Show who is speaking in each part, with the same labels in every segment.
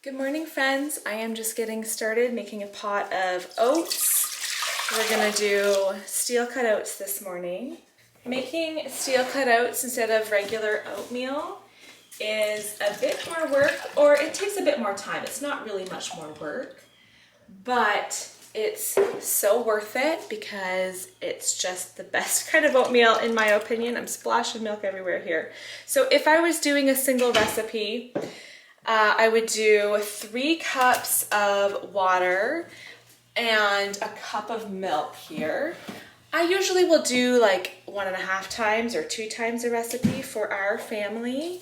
Speaker 1: Good morning, friends. I am just getting started making a pot of oats. We're gonna do steel cut oats this morning. Making steel cut oats instead of regular oatmeal is a bit more work, or it takes a bit more time. It's not really much more work, but it's so worth it because it's just the best kind of oatmeal in my opinion. I'm splashing milk everywhere here. So if I was doing a single recipe, I would do 3 cups of water and a cup of milk here. I usually will do like 1.5 times or 2 times the recipe for our family.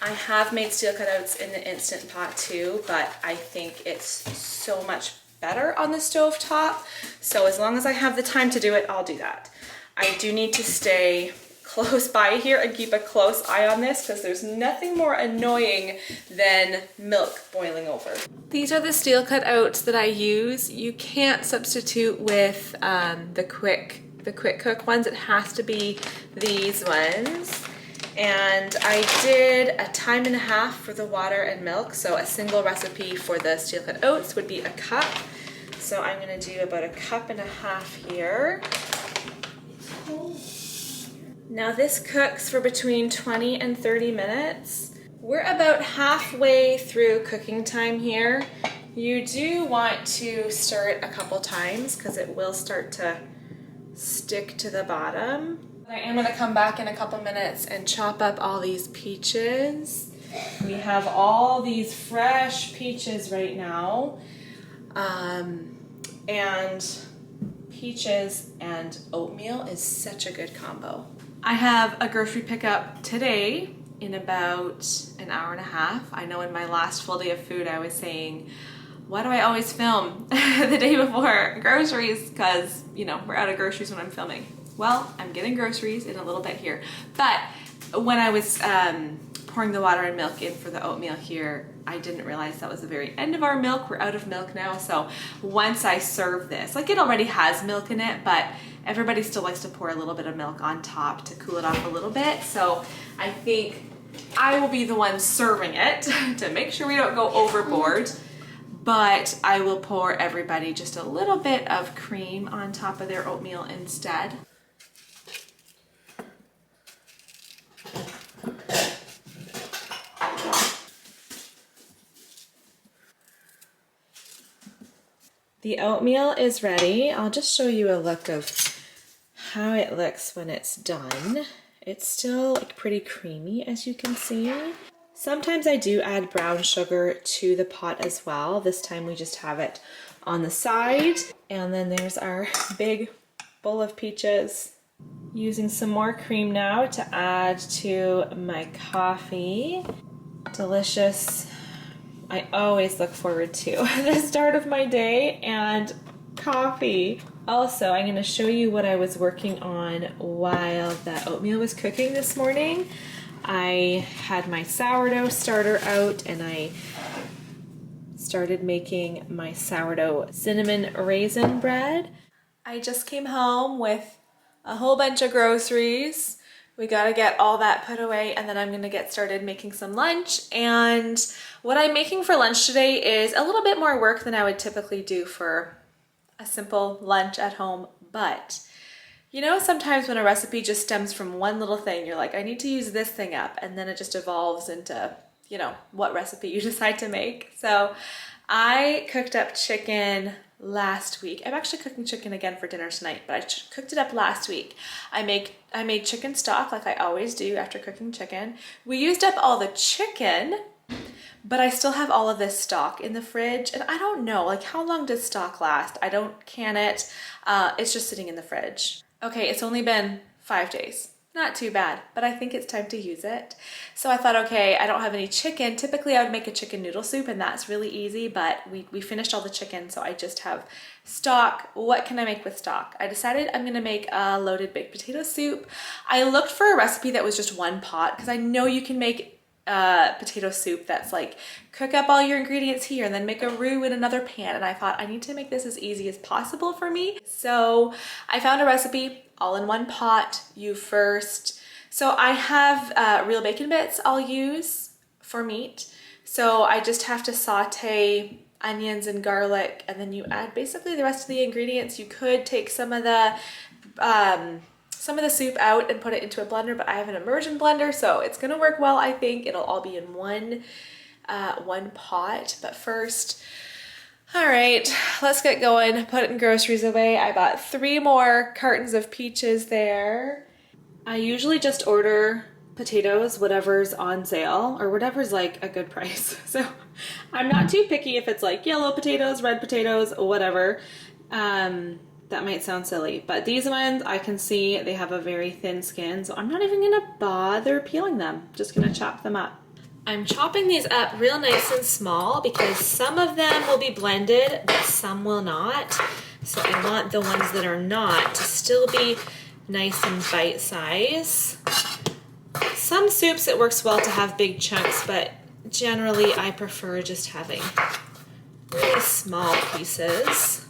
Speaker 1: I have made steel cut oats in the Instant Pot too, but I think it's so much better on the stove top. So as long as I have the time to do it, I'll do that. I do need to stay close by here and keep a close eye on this because there's nothing more annoying than milk boiling over. These are the steel cut oats that I use. You can't substitute with the quick cook ones. It has to be these ones. And I did a 1.5 times for the water and milk. So a single recipe for the steel cut oats would be a cup. So I'm gonna do about 1.5 cups here. Now this cooks for between 20 and 30 minutes. We're about halfway through cooking time here. You do want to stir it a couple times because it will start to stick to the bottom. I am gonna come back in a couple minutes and chop up all these peaches. We have all these fresh peaches right now. And peaches and oatmeal is such a good combo. I have a grocery pickup today in about 1.5 hours. I know in my last full day of food I was saying, why do I always film the day before groceries? Because, you know, we're out of groceries when I'm filming. Well, I'm getting groceries in a little bit here. But when I was pouring the water and milk in for the oatmeal here, I didn't realize that was the very end of our milk. We're out of milk now. So once I serve this, like it already has milk in it, but everybody still likes to pour a little bit of milk on top to cool it off a little bit. So I think I will be the one serving it to make sure we don't go overboard. But I will pour everybody just a little bit of cream on top of their oatmeal instead. The oatmeal is ready. I'll just show you a look of how it looks when it's done. It's still like pretty creamy, as you can see. Sometimes I do add brown sugar to the pot as well. This time we just have it on the side. And then there's our big bowl of peaches. Using some more cream now to add to my coffee. Delicious. I always look forward to the start of my day and coffee. Also, I'm going to show you what I was working on while the oatmeal was cooking this morning. I had my sourdough starter out and I started making my sourdough cinnamon raisin bread. I just came home with a whole bunch of groceries. We gotta get all that put away and then I'm gonna get started making some lunch. And what I'm making for lunch today is a little bit more work than I would typically do for a simple lunch at home. But you know, sometimes when a recipe just stems from one little thing, you're like, I need to use this thing up, and then it just evolves into, you know, what recipe you decide to make. So I cooked up chicken last week. I'm actually cooking chicken again for dinner tonight, but I cooked it up last week. I made chicken stock like I always do after cooking chicken. We used up all the chicken, but I still have all of this stock in the fridge, and I don't know, like how long does stock last? I don't can it. It's just sitting in the fridge. Okay, it's only been 5 days. Not too bad, but I think it's time to use it. So I thought, okay, I don't have any chicken. Typically I would make a chicken noodle soup and that's really easy, but we finished all the chicken, so I just have stock. What can I make with stock? I decided I'm gonna make a loaded baked potato soup. I looked for a recipe that was just one pot because I know you can make potato soup that's like cook up all your ingredients here and then make a roux in another pan, and I thought I need to make this as easy as possible for me. So I found a recipe all in one pot. So I have real bacon bits I'll use for meat. So I just have to saute onions and garlic, and then you add basically the rest of the ingredients. You could take some of the soup out and put it into a blender, but I have an immersion blender, so it's gonna work well. I think it'll all be in one pot. But first, all right, let's get going. Putting groceries away. I bought 3 more cartons of peaches there. I usually just order potatoes, whatever's on sale or whatever's like a good price. So I'm not too picky if it's like yellow potatoes, red potatoes, whatever. That might sound silly, but these ones I can see they have a very thin skin, so I'm not even gonna bother peeling them. Just gonna chop them up. I'm chopping these up real nice and small because some of them will be blended, but some will not. So I want the ones that are not to still be nice and bite size. Some soups it works well to have big chunks, but generally I prefer just having really small pieces.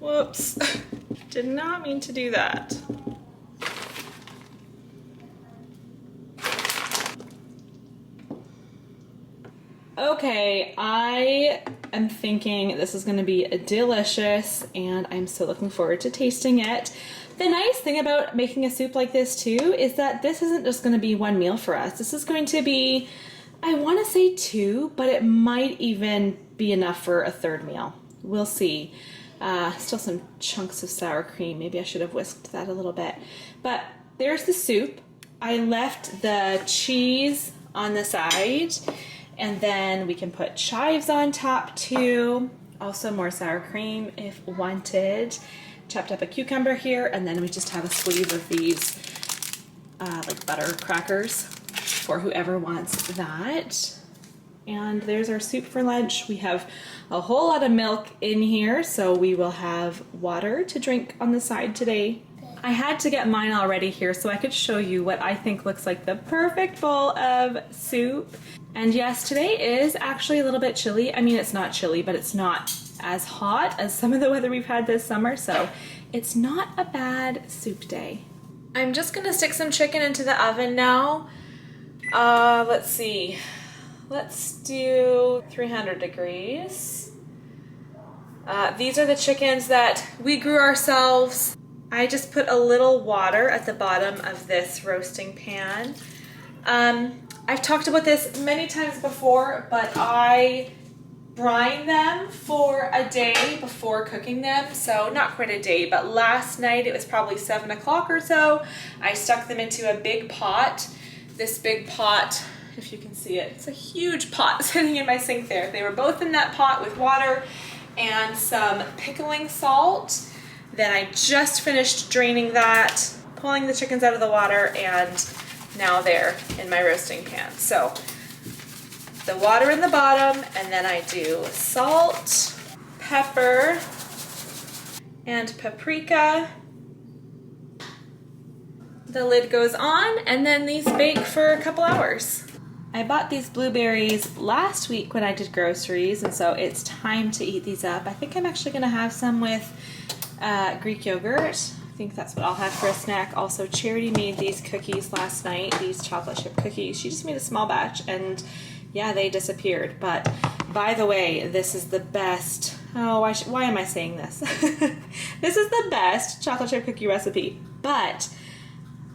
Speaker 1: Whoops, did not mean to do that. Okay, I am thinking this is gonna be delicious and I'm so looking forward to tasting it. The nice thing about making a soup like this too is that this isn't just gonna be one meal for us. This is going to be, I wanna say 2, but it might even be enough for a 3rd meal. We'll see. Still some chunks of sour cream. Maybe I should have whisked that a little bit. But there's the soup. I left the cheese on the side, and then we can put chives on top too. Also more sour cream if wanted. Chopped up a cucumber here, and then we just have a sleeve of these like butter crackers for whoever wants that. And there's our soup for lunch. We have a whole lot of milk in here, so we will have water to drink on the side today. I had to get mine already here so I could show you what I think looks like the perfect bowl of soup. And yes, today is actually a little bit chilly. I mean, it's not chilly, but it's not as hot as some of the weather we've had this summer, so it's not a bad soup day. I'm just gonna stick some chicken into the oven now. Let's see. Let's do 300 degrees. These are the chickens that we grew ourselves. I just put a little water at the bottom of this roasting pan. I've talked about this many times before, but I brine them for a day before cooking them. So not quite a day, but last night, it was probably 7 o'clock or so, I stuck them into a big pot. This big pot, if you can see it, it's a huge pot sitting in my sink there. They were both in that pot with water and some pickling salt. Then I just finished draining that, pulling the chickens out of the water, and now they're in my roasting pan. So the water in the bottom, and then I do salt, pepper, and paprika. The lid goes on, and then these bake for a couple hours. I bought these blueberries last week when I did groceries, and so it's time to eat these up. I think I'm actually gonna have some with Greek yogurt. I think that's what I'll have for a snack. Also, Charity made these cookies last night, these chocolate chip cookies. She just made a small batch, and yeah, they disappeared. But by the way, this is the best, why am I saying this? This is the best chocolate chip cookie recipe, but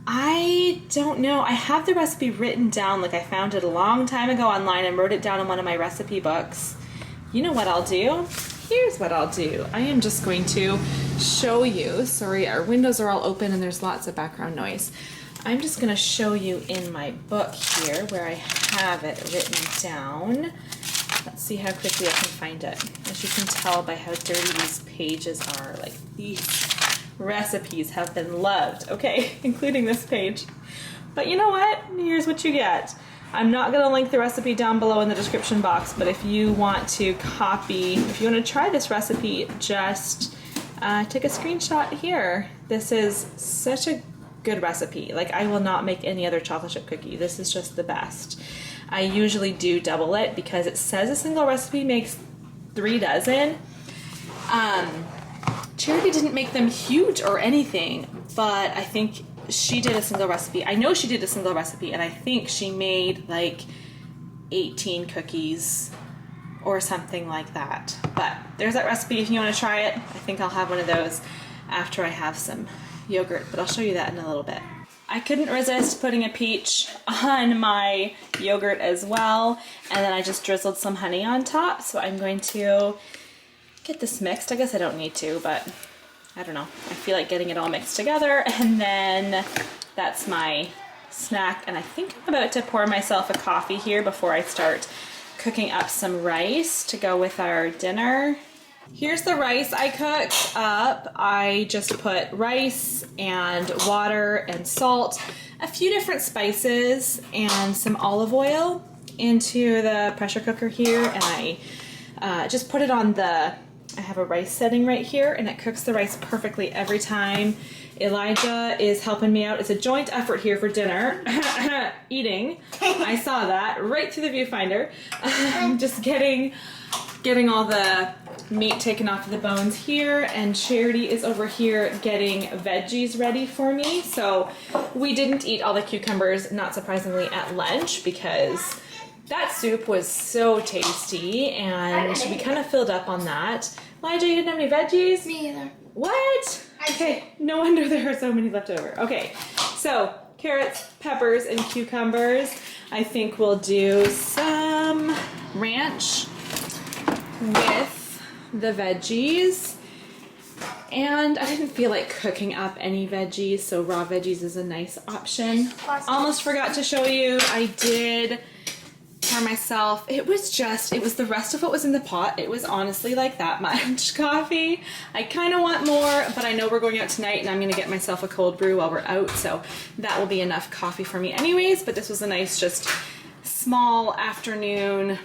Speaker 1: I don't know. I have the recipe written down, like I found it a long time ago online and wrote it down in one of my recipe books. You know what I'll do? Here's what I'll do. I am just going to show you. Sorry, our windows are all open and there's lots of background noise. I'm just going to show you in my book here where I have it written down. Let's see how quickly I can find it. As you can tell by how dirty these pages are, like these recipes have been loved, okay, including this page. But you know what? Here's what you get. I'm not going to link the recipe down below in the description box, but if you want to copy, if you want to try this recipe, just take a screenshot here. This is such a good recipe. Like, I will not make any other chocolate chip cookie. This is just the best. I usually do double it because it says a single recipe makes 3 dozen. Charity didn't make them huge or anything, but I think she did a single recipe. I know she did a single recipe, and I think she made like 18 cookies or something like that. But there's that recipe if you want to try it. I think I'll have one of those after I have some yogurt, but I'll show you that in a little bit. I couldn't resist putting a peach on my yogurt as well, and then I just drizzled some honey on top. So I'm going to get this mixed. I guess I don't need to, but I don't know. I feel like getting it all mixed together, and then that's my snack. And I think I'm about to pour myself a coffee here before I start cooking up some rice to go with our dinner. Here's the rice I cooked up. I just put rice and water and salt, a few different spices, and some olive oil into the pressure cooker here, and I just put it on I have a rice setting right here, and it cooks the rice perfectly every time. Elijah is helping me out. It's a joint effort here for dinner. Eating. I saw that right through the viewfinder. Just getting all the meat taken off of the bones here, and Charity is over here getting veggies ready for me. So we didn't eat all the cucumbers, not surprisingly, at lunch because that soup was so tasty, and we kind of filled up on that. Elijah, you didn't have any veggies?
Speaker 2: Me either.
Speaker 1: What? Okay, no wonder there are so many left over. Okay, so carrots, peppers, and cucumbers. I think we'll do some ranch with the veggies. And I didn't feel like cooking up any veggies, so raw veggies is a nice option. Almost forgot to show you, I did for myself, it was the rest of what was in the pot. It was honestly like that much coffee. I kind of want more, but I know we're going out tonight and I'm going to get myself a cold brew while we're out, so that will be enough coffee for me anyways. But this was a nice, just small afternoon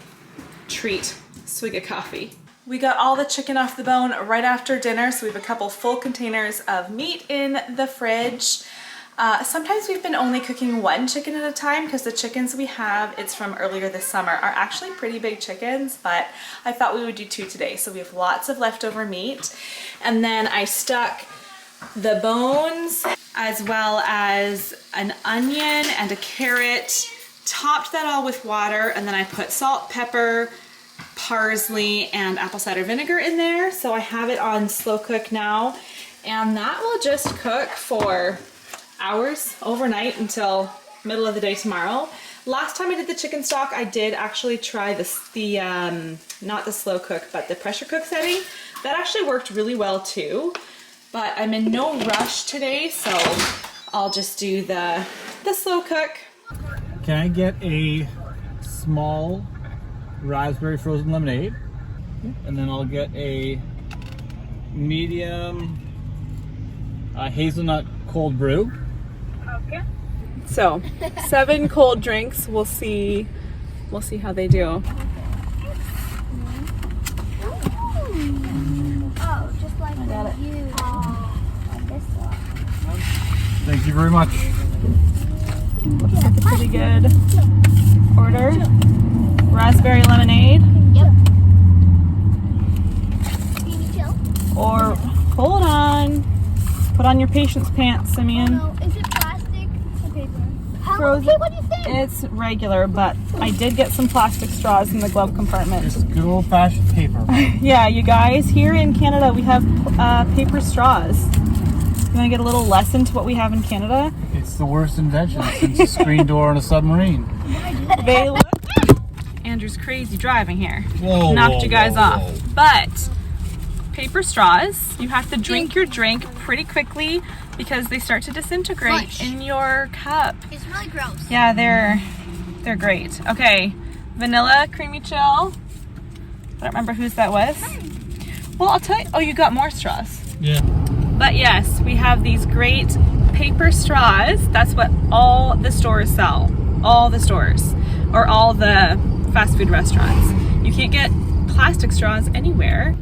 Speaker 1: treat, swig of coffee. We got all the chicken off the bone right after dinner, so we have a couple full containers of meat in the fridge. Sometimes we've been only cooking 1 chicken at a time because the chickens we have, it's from earlier this summer, are actually pretty big chickens, but I thought we would do 2 today. So we have lots of leftover meat. And then I stuck the bones as well as an onion and a carrot, topped that all with water, and then I put salt, pepper, parsley, and apple cider vinegar in there. So I have it on slow cook now, and that will just cook for hours overnight until middle of the day tomorrow. Last time I did the chicken stock, I did actually try not the slow cook, but the pressure cook setting. That actually worked really well too, but I'm in no rush today, so I'll just do the slow cook.
Speaker 3: Can I get a small raspberry frozen lemonade? And then I'll get a medium hazelnut cold brew.
Speaker 4: Okay. So 7 cold drinks. We'll see how they do.
Speaker 2: Oh, just like you. This one.
Speaker 3: Thank you very much.
Speaker 4: Looks like a pretty good order. Raspberry lemonade.
Speaker 2: Yep. Can you chill?
Speaker 4: Or hold on. Put on your patience pants, Simeon.
Speaker 2: No, is it plastic or paper?
Speaker 4: Frozen.
Speaker 2: Okay, what do you think?
Speaker 4: It's regular, but I did get some plastic straws in the glove compartment.
Speaker 3: Just good old-fashioned paper.
Speaker 4: Yeah, you guys, here in Canada we have paper straws. You want to get a little lesson to what we have in Canada?
Speaker 3: It's the worst invention since a screen door on a submarine.
Speaker 4: They look... Andrew's crazy driving here.
Speaker 3: Whoa,
Speaker 4: Knocked you guys
Speaker 3: whoa.
Speaker 4: off. But paper straws, you have to drink your drink pretty quickly because they start to disintegrate
Speaker 2: Flush.
Speaker 4: in your cup.
Speaker 2: It's really gross.
Speaker 4: Yeah, they're great. Okay, vanilla creamy chill. I don't remember whose that was. Well, I'll tell you. Oh, you got more straws.
Speaker 3: Yeah.
Speaker 4: But yes, we have these great paper straws. That's what all the stores sell. All the stores. or all the fast food restaurants. You can't get plastic straws anywhere.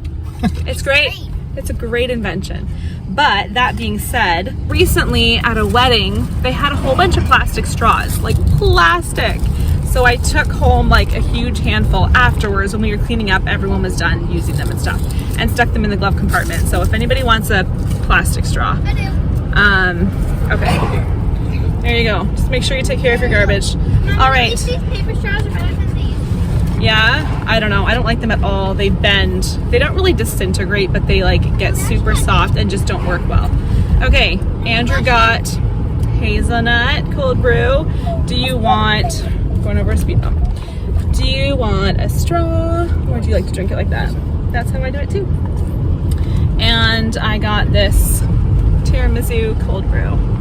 Speaker 4: It's great. It's a great invention. But that being said, recently at a wedding, they had a whole bunch of plastic straws, like plastic. So I took home like a huge handful afterwards when we were cleaning up, everyone was done using them and stuff, and stuck them in the glove compartment. So if anybody wants a plastic straw,
Speaker 2: I do.
Speaker 4: okay. There you go. Just make sure you take care of your garbage.
Speaker 2: Mom,
Speaker 4: All right.
Speaker 2: These paper straws are better than these.
Speaker 4: Yeah, I don't know. I don't like them at all. They bend. They don't really disintegrate, but they like get super soft and just don't work well. Okay, Andrew got hazelnut cold brew. Do you want, going over a speed bump, do you want a straw or do you like to drink it like that? That's how I do it too. And I got this tiramisu cold brew.